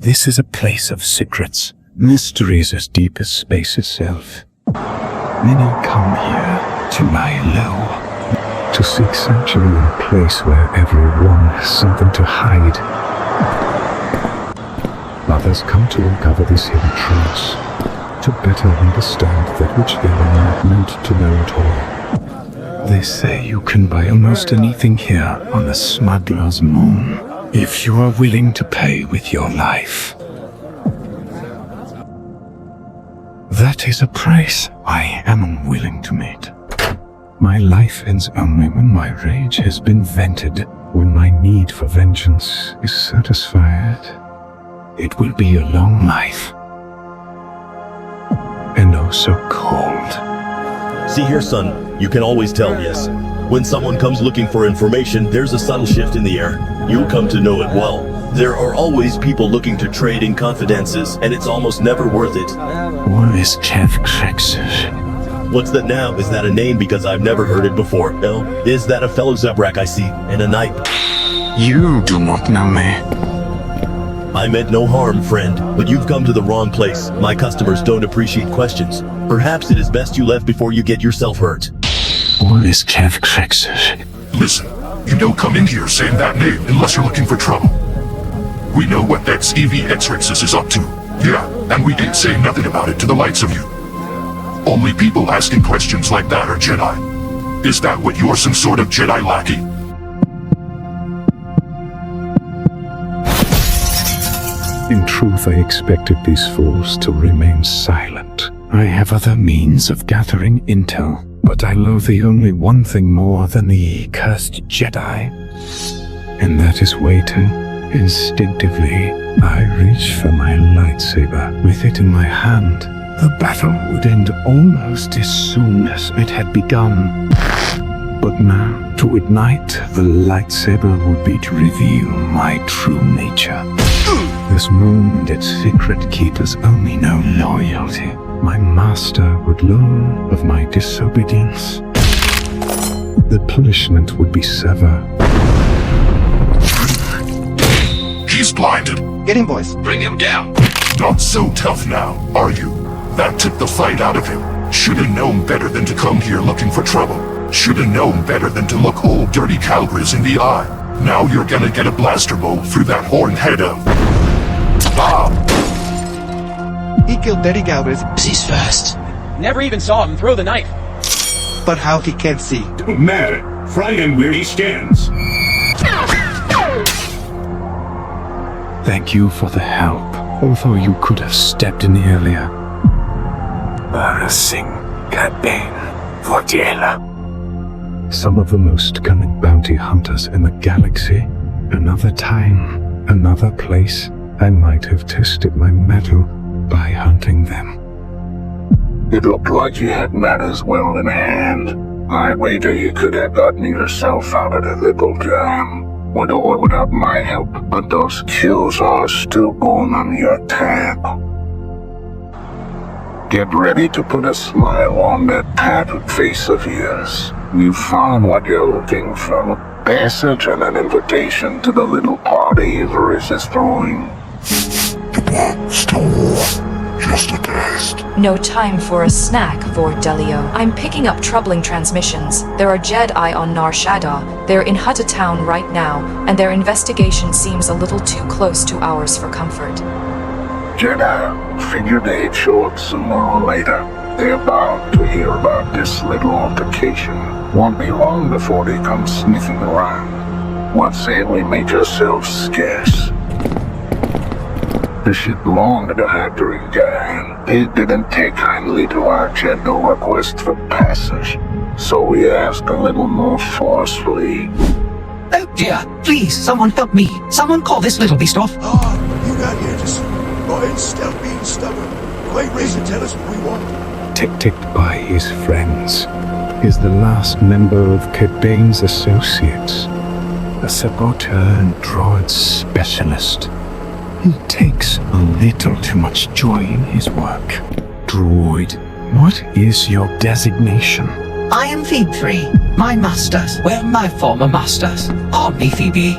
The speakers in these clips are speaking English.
This is a place of secrets, mysteries as deep as space itself. Many come here to lie low, to seek sanctuary in a place where everyone has something to hide. Others come to uncover these hidden truths, to better understand that which they were not meant to know at all. They say you can buy almost anything here on the Smuggler's Moon, if you are willing to pay with your life. That is a price I am unwilling to meet. My life ends only when my rage has been vented, when my need for vengeance is satisfied. It will be a long life, and oh so cold. See here, son, you can always tell, yes. When someone comes looking for information, there's a subtle shift in the air. You'll come to know it well. There are always people looking to trade in confidences, and it's almost never worth it. What is Chevkrex? What's that now? Is that a name? Because I've never heard it before. No? Is that a fellow Zebrak I see? And a knight? You do not know me. I meant no harm, friend, but you've come to the wrong place. My customers don't appreciate questions. Perhaps it is best you left before you get yourself hurt. What is Chevkrex? Listen, you don't come in here saying that name unless you're looking for trouble. We know what that Stevie Xrexus is up to. Yeah, and we didn't say nothing about it to the likes of you. Only people asking questions like that are Jedi. Is that what you're, some sort of Jedi lackey? In truth, I expected these fools to remain silent. I have other means of gathering intel, but I loathe only one thing more than the cursed Jedi, and that is waiting. Instinctively, I reach for my lightsaber. With it in my hand, the battle would end almost as soon as it had begun. But now, to ignite the lightsaber would be to reveal my true nature. This moon and its secret keepers only know loyalty. My master would learn of my disobedience. The punishment would be severe. He's blinded. Get him, boys. Bring him down. Not so tough now, are you? That took the fight out of him. Should've known better than to come here looking for trouble. Should've known better than to look old dirty Calgriz in the eye. Now you're gonna get a blaster bolt through that horned head of... Bob! He killed Daddy Galvez, He's fast. Never even saw him throw the knife. but how he can't see. Don't matter. Find him where he stands. Thank you for the help, although you could have stepped in earlier. Barasing, Cabane, Vordiela. Some of the most cunning bounty hunters in the galaxy. Another time, another place, I might have tested my mettle by hunting them. It looked like you had matters well in hand. I wager you could have gotten yourself out of the little jam. With or without my help, but those kills are still going on your tab. Get ready to put a smile on that tattered face of yours. You found what you're looking for. Passage and an invitation to the little party Everest is throwing. Just a test. No time for a snack, Vordelio. I'm picking up troubling transmissions. There are Jedi on Nar Shaddaa. They're in Hutta Town right now, and their investigation seems a little too close to ours for comfort. Jedi, figure they'd show up sooner or later. They're bound to hear about this little altercation. Won't be long before they come sniffing around. What say we make ourselves scarce? The ship belonged to the Hattering gang. They didn't take kindly to our gentle request for passage, so we asked a little more forcefully. Oh dear, please, someone help me. Someone call this little beast off. Oh, you got here just go ahead and stop being stubborn. Go ahead, raise and tell us what we want. Ticked by his friends, is the last member of Cabane's associates, a saboteur and droid specialist. He takes a little too much joy in his work. Droid, what is your designation? I am Phoebe. My masters were my former masters. Call me Phoebe.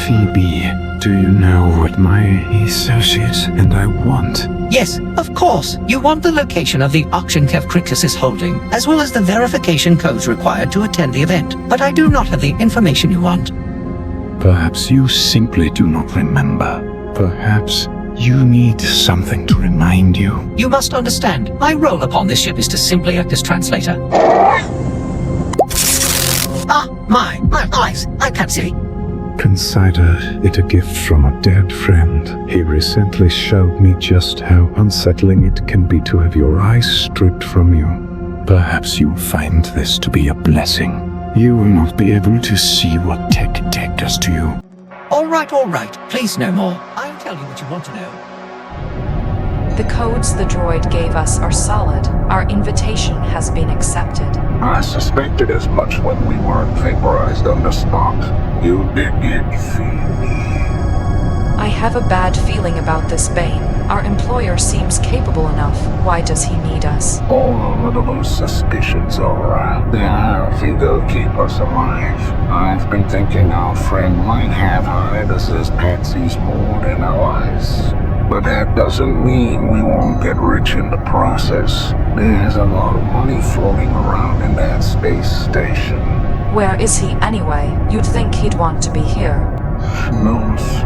Phoebe, Do you know what my associate and I want? Yes, of course. You want the location of the auction Kev Crixus is holding, as well as the verification codes required to attend the event. But I do not have the information you want. Perhaps you simply do not remember. Perhaps you need something to remind you. You must understand, my role upon this ship is to simply act as translator. My eyes, I can't see. Consider it a gift from a dead friend. He recently showed me just how unsettling it can be to have your eyes stripped from you. Perhaps you'll find this to be a blessing. You will not be able to see what tech does to you. All right. Please no more. I'll tell you what you want to know. The codes the droid gave us are solid. Our invitation has been accepted. I suspected as much when we weren't vaporized on the spot. You did get me. I have a bad feeling about this Bane. Our employer seems capable enough. Why does he need us? All of those suspicions are there. I think they'll keep us alive. I've been thinking our friend might have hired us as patsies more than allies. But that doesn't mean we won't get rich in the process. There's a lot of money floating around in that space station. Where is he anyway? You'd think he'd want to be here. Knows.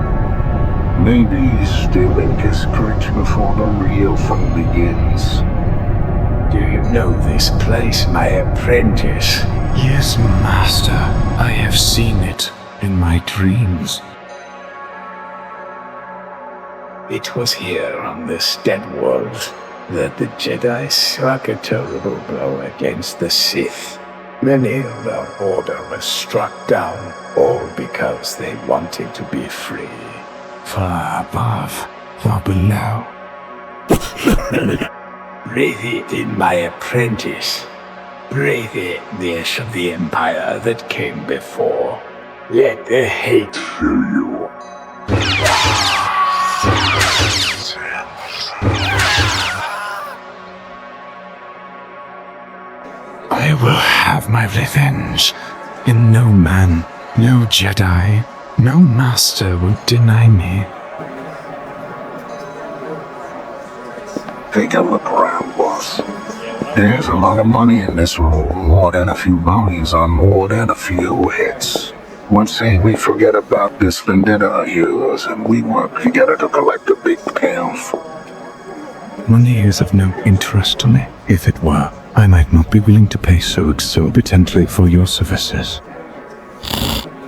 Maybe he's still in his cage before the real fun begins. Do you know this place, my apprentice? Yes, master. I have seen it in my dreams. It was here on this dead world that the Jedi struck a terrible blow against the Sith. Many of our order were struck down, all because they wanted to be free. Far above, far below. Breathe it in, my apprentice. Breathe it, the ash of the Empire that came before. Let the hate fill you. I will have my revenge, and no man, no Jedi, no master will deny me. Take a look around, boss. There's a lot of money in this room, more than a few bounties on more than a few hits. What say we forget about this vendetta of yours and we work together to collect the big payoff? Money is of no interest to me. If it were, I might not be willing to pay so exorbitantly for your services.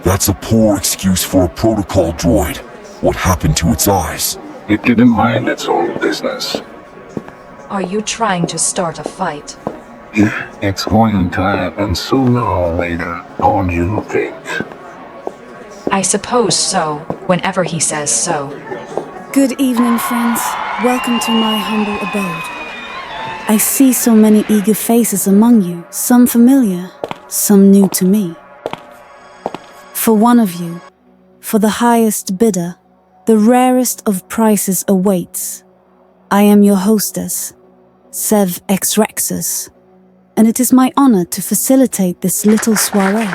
That's a poor excuse for a protocol droid. What happened to its eyes? It didn't mind its own business. Are you trying to start a fight? Yeah, it's going to happen sooner or later, don't you think? I suppose so, whenever he says so. Good evening, friends. Welcome to my humble abode. I see so many eager faces among you, some familiar, some new to me. For one of you, for the highest bidder, the rarest of prices awaits. I am your hostess, Sev Ex Rexus, and it is my honor to facilitate this little soiree.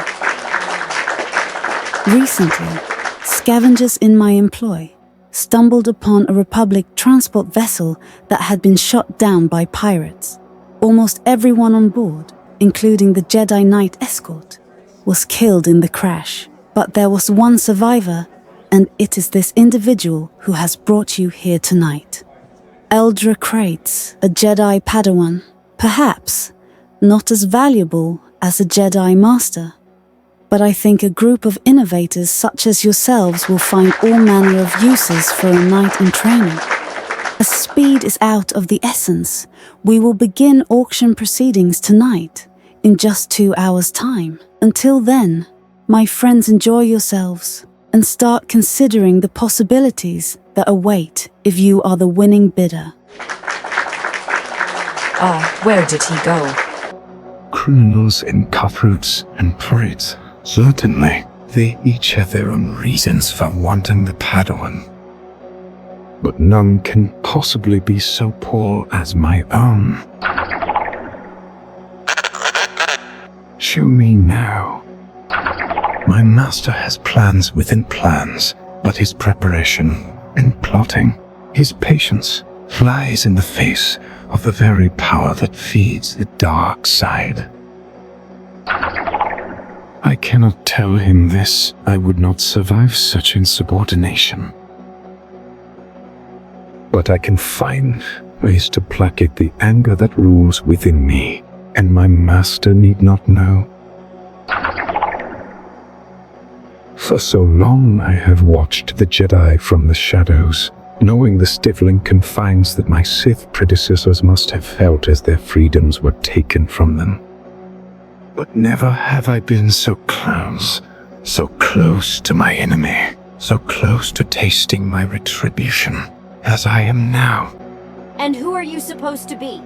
Recently, scavengers in my employ stumbled upon a Republic transport vessel that had been shot down by pirates. Almost everyone on board, including the Jedi Knight escort, was killed in the crash. But there was one survivor, and it is this individual who has brought you here tonight. Eldra Krates, a Jedi Padawan, perhaps not as valuable as a Jedi Master. But I think a group of innovators such as yourselves will find all manner of uses for a knight in training. As speed is out of the essence, we will begin auction proceedings tonight, in just 2 hours' time. Until then, my friends, enjoy yourselves and start considering the possibilities that await if you are the winning bidder. Where did he go? Criminals and cutthroats and pirates. Certainly, they each have their own reasons for wanting the Padawan. But none can possibly be so poor as my own. Show me now. My master has plans within plans, But his preparation and plotting, his patience, flies in the face of the very power that feeds the dark side. I cannot tell him this. I would not survive such insubordination. But I can find ways to placate the anger that rules within me, and my master need not know. For so long I have watched the Jedi from the shadows, knowing the stifling confines that my Sith predecessors must have felt as their freedoms were taken from them. But never have I been so close to my enemy, so close to tasting my retribution, as I am now. And who are you supposed to be?